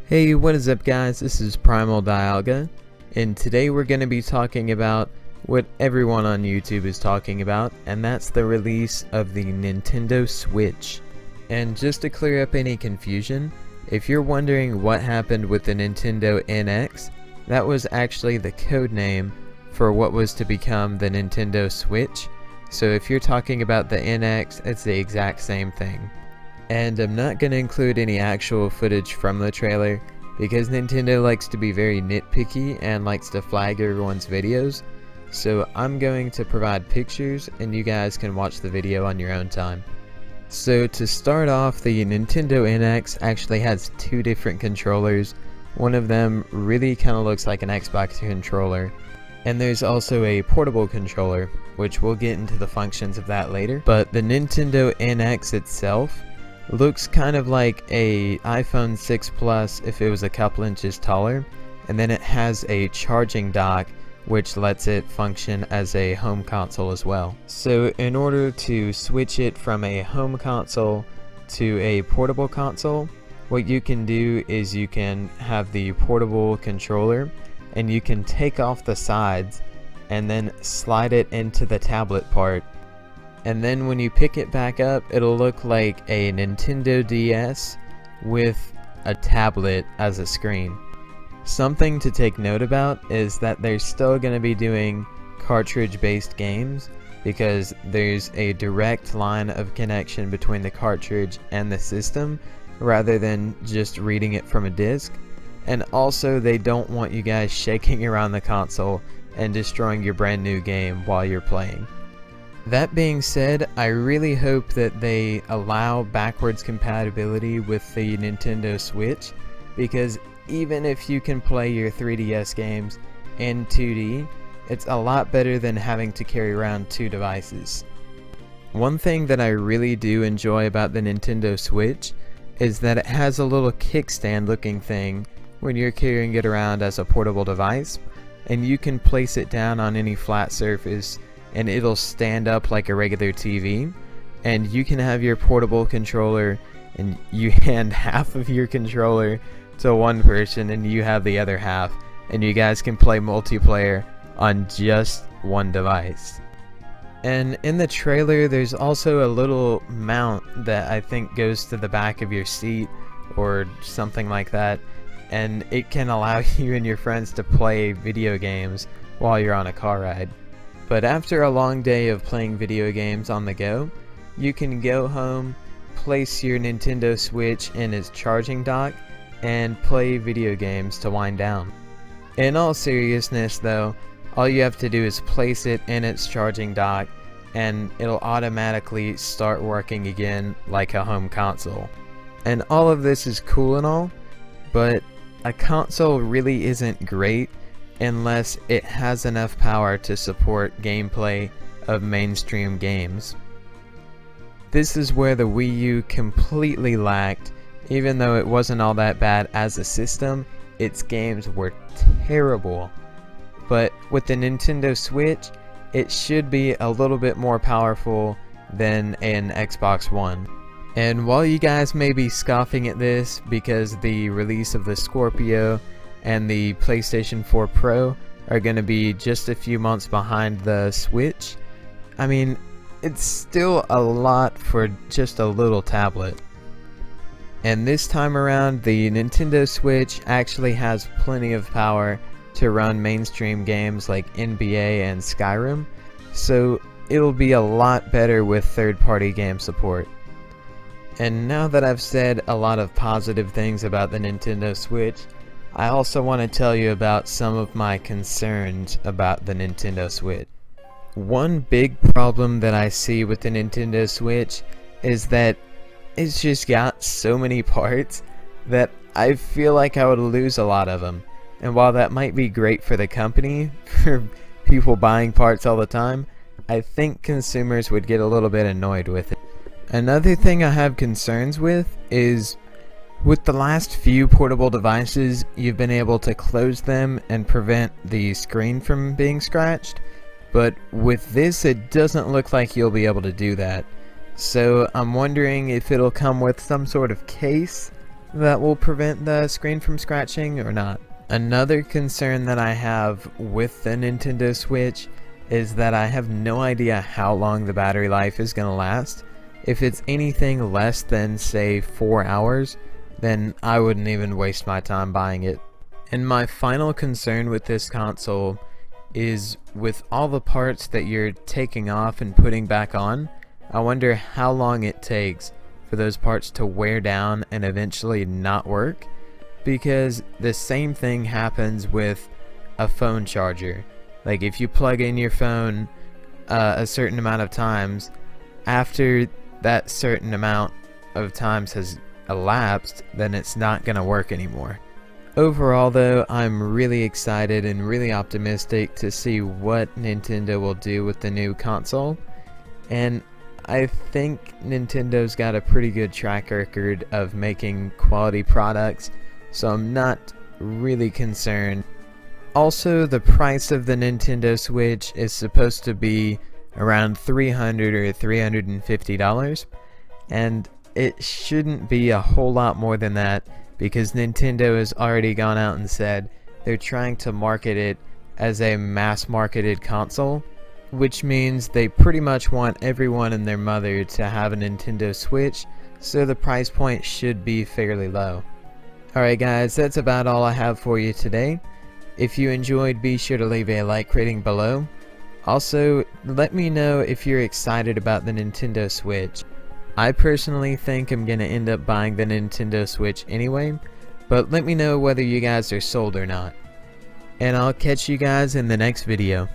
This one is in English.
Hey, what is up guys, this is Primal Dialga, and today we're going to be talking about what everyone on YouTube is talking about, and that's the release of the Nintendo Switch. And just to clear up any confusion, if you're wondering what happened with the Nintendo NX, that was actually the code name for what was to become the Nintendo Switch. So if you're talking about the NX, it's the exact same thing. And I'm not going to include any actual footage from the trailer because Nintendo likes to be very nitpicky and likes to flag everyone's videos. So I'm going to provide pictures and you guys can watch the video on your own time. So to start off, the Nintendo NX actually has two different controllers. One of them really kind of looks like an Xbox controller. And there's also a portable controller, which we'll get into the functions of that later. But the Nintendo NX itself looks kind of like a iPhone 6 Plus if it was a couple inches taller, and then it has a charging dock which lets it function as a home console as well. So in order to switch it from a home console to a portable console, what you can do is you can have the portable controller and you can take off the sides and then slide it into the tablet part. And then when you pick it back up, it'll look like a Nintendo DS with a tablet as a screen. Something to take note about is that they're still going to be doing cartridge-based games because there's a direct line of connection between the cartridge and the system rather than just reading it from a disc. And also they don't want you guys shaking around the console and destroying your brand new game while you're playing. That being said, I really hope that they allow backwards compatibility with the Nintendo Switch, because even if you can play your 3DS games in 2D, it's a lot better than having to carry around two devices. One thing that I really do enjoy about the Nintendo Switch is that it has a little kickstand looking thing when you're carrying it around as a portable device, and you can place it down on any flat surface and it'll stand up like a regular TV, and you can have your portable controller and you hand half of your controller to one person and you have the other half, and you guys can play multiplayer on just one device. And in the trailer there's also a little mount that I think goes to the back of your seat or something like that, and it can allow you and your friends to play video games while you're on a car ride. But after a long day of playing video games on the go, you can go home, place your Nintendo Switch in its charging dock, and play video games to wind down. In all seriousness though, all you have to do is place it in its charging dock and it'll automatically start working again like a home console. And all of this is cool and all, but a console really isn't great unless it has enough power to support gameplay of mainstream games. This is where the Wii U completely lacked. Even though it wasn't all that bad as a system, its games were terrible. But with the Nintendo Switch, it should be a little bit more powerful than an Xbox One. And while you guys may be scoffing at this because the release of the Scorpio and the PlayStation 4 Pro are going to be just a few months behind the Switch, I mean, it's still a lot for just a little tablet. And this time around, the Nintendo Switch actually has plenty of power to run mainstream games like NBA and Skyrim, so it'll be a lot better with third-party game support. And now that I've said a lot of positive things about the Nintendo Switch, I also want to tell you about some of my concerns about the Nintendo Switch. One big problem that I see with the Nintendo Switch is that it's just got so many parts that I feel like I would lose a lot of them. And while that might be great for the company, for people buying parts all the time, I think consumers would get a little bit annoyed with it. Another thing I have concerns with is, with the last few portable devices, you've been able to close them and prevent the screen from being scratched, but with this it doesn't look like you'll be able to do that. So I'm wondering if it'll come with some sort of case that will prevent the screen from scratching or not. Another concern that I have with the Nintendo Switch is that I have no idea how long the battery life is going to last. If it's anything less than, say, 4 hours, then I wouldn't even waste my time buying it. And my final concern with this console is with all the parts that you're taking off and putting back on, I wonder how long it takes for those parts to wear down and eventually not work, because the same thing happens with a phone charger. Like if you plug in your phone a certain amount of times, after that certain amount of times has elapsed, then it's not going to work anymore. Overall though, I'm really excited and really optimistic to see what Nintendo will do with the new console, and I think Nintendo's got a pretty good track record of making quality products, so I'm not really concerned. Also, the price of the Nintendo Switch is supposed to be around $300 or $350, and it shouldn't be a whole lot more than that, because Nintendo has already gone out and said they're trying to market it as a mass-marketed console, which means they pretty much want everyone and their mother to have a Nintendo Switch, so the price point should be fairly low. Alright guys, that's about all I have for you today. If you enjoyed, be sure to leave a like rating below. Also, let me know if you're excited about the Nintendo Switch. I personally think I'm gonna end up buying the Nintendo Switch anyway, but let me know whether you guys are sold or not. And I'll catch you guys in the next video.